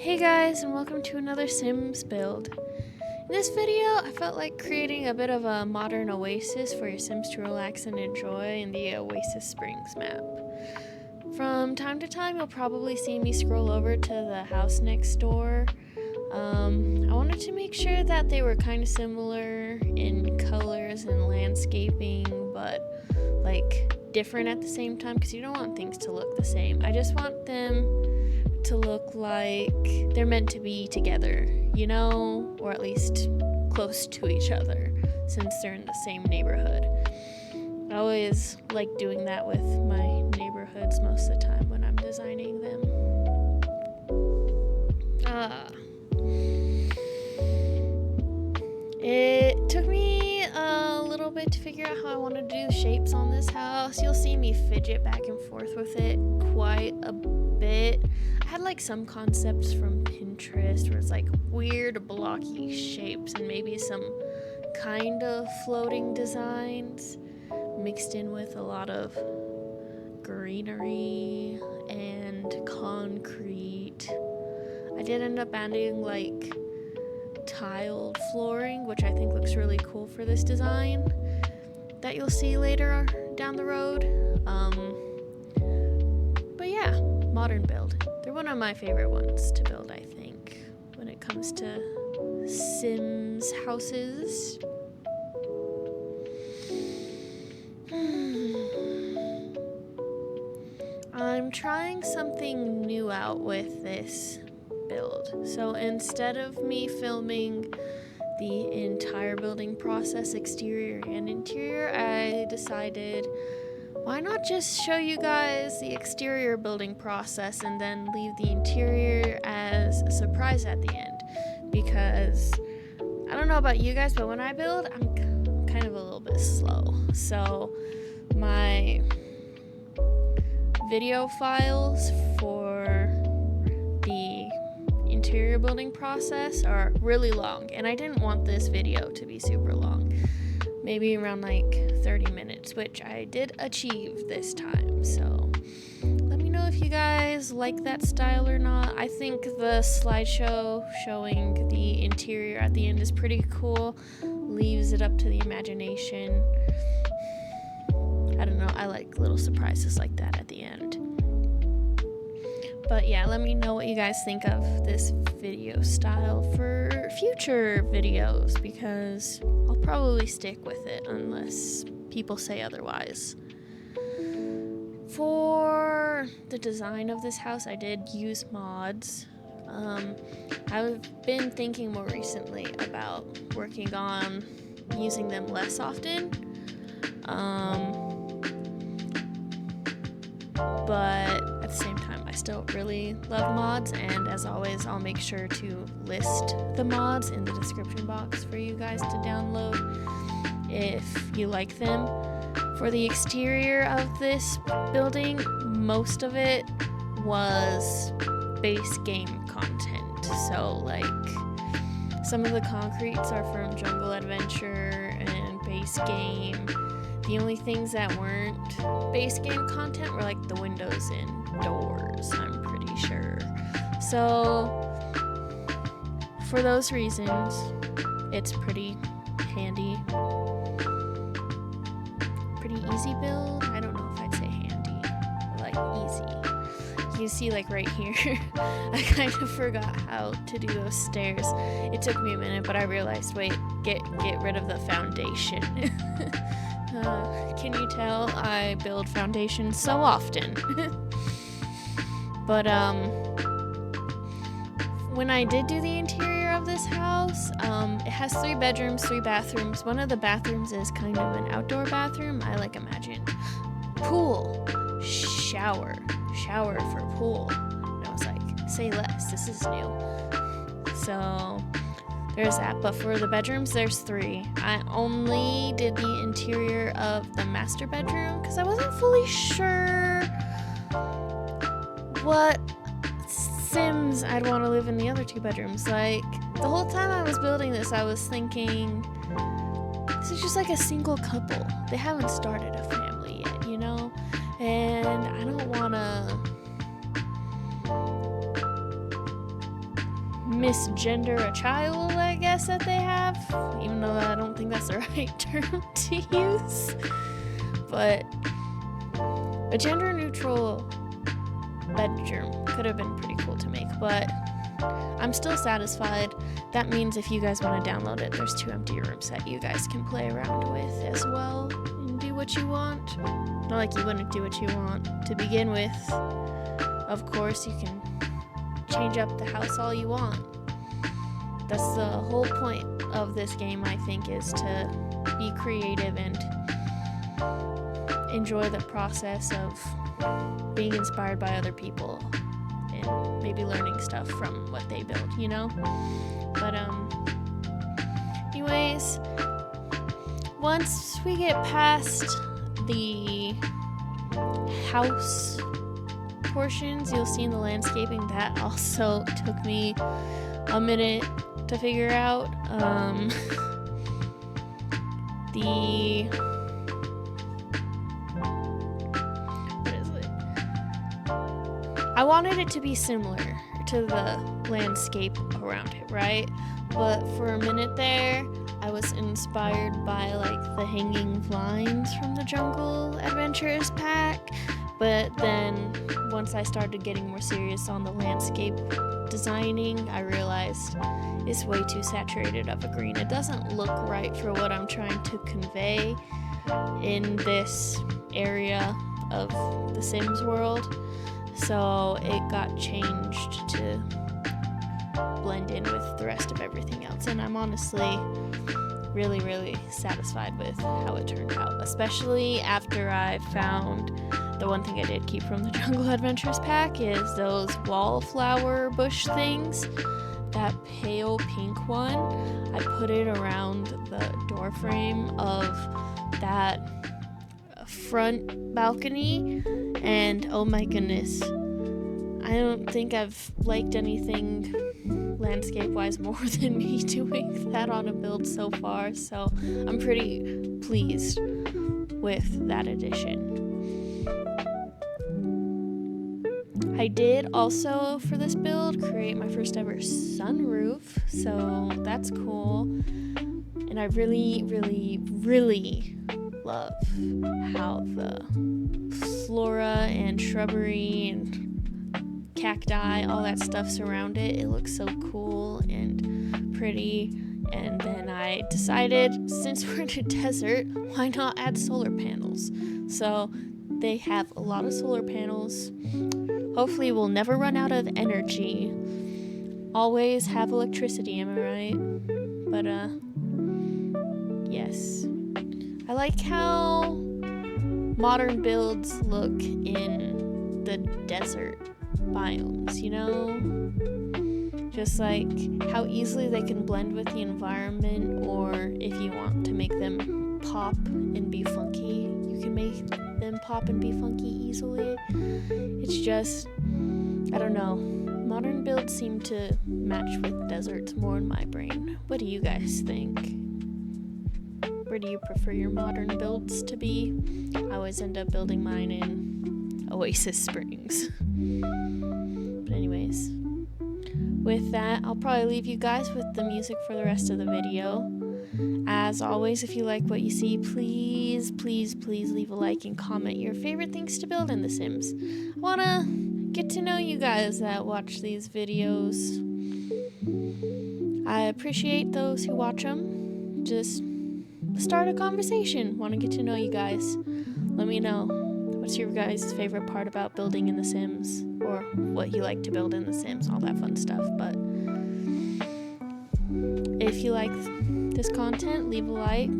Hey guys, and welcome to another Sims build. In this video, I felt like creating a bit of a modern oasis for your Sims to relax and enjoy in the Oasis Springs map. From time to time, you'll probably see me scroll over to the house next door. I wanted to make sure that they were kind of similar in colors and landscaping, but like different at the same time, because you don't want things to look the same. I just want them to look like they're meant to be together, you know, or at least close to each other since they're in the same neighborhood. I always like doing that with my neighborhoods most of the time when I'm designing them. It took me a little bit to figure out how I wanted to do shapes on this house. You'll see me fidget back and forth with it quite a bit. I had like some concepts from Pinterest where it's like weird blocky shapes and maybe some kind of floating designs mixed in with a lot of greenery and concrete. I did end up adding like tiled flooring, which I think looks really cool for this design that you'll see later down the road. But yeah, modern build. They're one of my favorite ones to build, I think, when it comes to Sims houses. I'm trying something new out with this build. So instead of me filming the entire building process, exterior and interior, I decided why not just show you guys the exterior building process and then leave the interior as a surprise at the end. Because I don't know about you guys, but when I build, I'm kind of a little bit slow. So my video files for the interior building process are really long, and I didn't want this video to be super long, maybe around like 30 minutes, which I did achieve this time. So let me know if you guys like that style or not. I think the slideshow showing the interior at the end is pretty cool, leaves it up to the imagination. I don't know, I like little surprises like that at the end. But yeah, let me know what you guys think of this video style for future videos, because I'll probably stick with it unless people say otherwise. For the design of this house, I did use mods. I've been thinking more recently about working on using them less often. But at the same time, I still really love mods, and as always, I'll make sure to list the mods in the description box for you guys to download if you like them. For the exterior of this building, most of it was base game content. So like some of the concretes are from Jungle Adventure and base game. The only things that weren't base game content were like the windows and doors, I'm pretty sure. So for those reasons, it's pretty handy. Pretty easy build. I don't know if I'd say handy, or like easy. You see like right here, I kind of forgot how to do those stairs. It took me a minute, but I realized, wait, get rid of the foundation. Can you tell I build foundations so often? But when I did do the interior of this house, it has 3 bedrooms, 3 bathrooms. One of the bathrooms is kind of an outdoor bathroom. I like imagined pool, shower for pool. And I was like, say less, this is new. So there's that, but for the bedrooms, there's 3. I only did the interior of the master bedroom because I wasn't fully sure what Sims I'd want to live in the other 2 bedrooms. Like, the whole time I was building this, I was thinking, this is just like a single couple. They haven't started a family yet, you know? And I don't want to misgender a child, I guess, that they have, even though I don't think that's the right term to use. But a gender neutral bedroom could have been pretty cool to make, but I'm still satisfied. That means if you guys want to download it, there's 2 empty rooms that you guys can play around with as well and do what you want. Not like you wouldn't do what you want to begin with. Of course, you can change up the house all you want. That's the whole point of this game, I think, is to be creative and enjoy the process of being inspired by other people and maybe learning stuff from what they build, you know? But anyways, once we get past the house portions, you'll see in the landscaping that also took me a minute to figure out. I wanted it to be similar to the landscape around it, right? But for a minute there, I was inspired by like the hanging vines from the Jungle Adventures pack. But then once I started getting more serious on the landscape designing, I realized it's way too saturated of a green. It doesn't look right for what I'm trying to convey in this area of the Sims world. So it got changed to blend in with the rest of everything else. And I'm honestly really, really satisfied with how it turned out, especially after I found the one thing I did keep from the Jungle Adventures pack is those wallflower bush things. That pale pink one, I put it around the door frame of that front balcony, and oh my goodness, I don't think I've liked anything landscape-wise more than me doing that on a build so far, so I'm pretty pleased with that addition. I did also, for this build, create my first ever sunroof, so that's cool. And I really, really, really love how the flora and shrubbery and cacti, all that stuff surround it. It looks so cool and pretty. And then I decided, since we're in a desert, why not add solar panels? So they have a lot of solar panels. Hopefully we'll never run out of energy. Always have electricity, am I right? But yes. I like how modern builds look in the desert biomes, you know? Just like how easily they can blend with the environment, or if you want to make them pop and be funky, you can make them pop and be funky easily. It's just, I don't know, modern builds seem to match with deserts more in my brain. What do you guys think? Where do you prefer your modern builds to be? I always end up building mine in Oasis Springs. But anyways, with that, I'll probably leave you guys with the music for the rest of the video. As always, if you like what you see, please, please, please leave a like and comment your favorite things to build in The Sims. I want to get to know you guys that watch these videos. I appreciate those who watch them. Just start a conversation. Want to get to know you guys. Let me know. What's your guys' favorite part about building in The Sims? Or what you like to build in The Sims, all that fun stuff. But if you like this content, leave a like,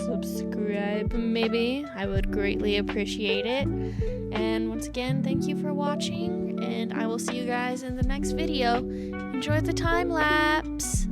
subscribe maybe. I would greatly appreciate it. And once again, thank you for watching, and I will see you guys in the next video. Enjoy the time lapse.